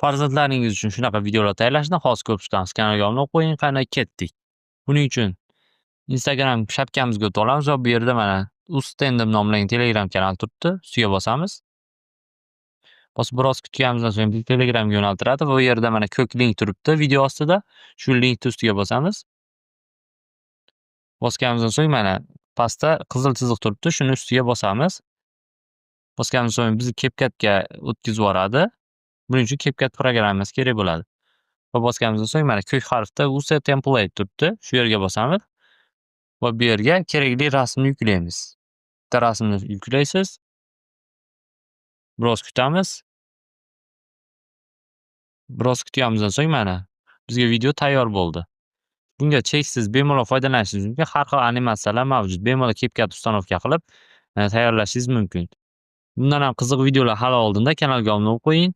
Farzandlaringiz uchun shunaqa videolar tayyorlashni hozir ko'rib chiqamiz. Kanalga obuna bo'lib qo'ying, qani ketdik. Buning uchun Instagram shapkamizga o'tib olamiz va bu yerda mana Ustendim nomlangan Telegram kanali turibdi. Ustiga bosamiz. Bosib biroz kutganimizdan so'ng Telegramga yo'naltiradi va bu yerda mana ko'k link turibdi video ostida. Shu linkni ustiga bosamiz. Bosganimizdan so'ng mana pastda qizil chiziq turibdi. Shuni ustiga bosamiz. Bosganimizdan so'ng bizni CapCutga o'tkazib yuboradi. Buning uchun CapCut programmasi kerak bo'ladi. Va bosganimizdan so'ng mana ko'k harfda Use Template turibdi. Shu yerga bosamiz. Va bu yerga kerakli rasmni yuklaymiz. Bitta rasmni yuklaysiz. Biroz kutamiz. Biroz kutganimizdan so'ng mana bizga video tayyor bo'ldi. Bunga cheksiz bemalol foydalanishingiz mumkin. Har xil animatsiyalar mavjud. Bemalol CapCut ustanovka qilib tayyorlashingiz mumkin. Bundan ham qiziq videolar hali oldinda kanalga obuna bo'lib qo'ying.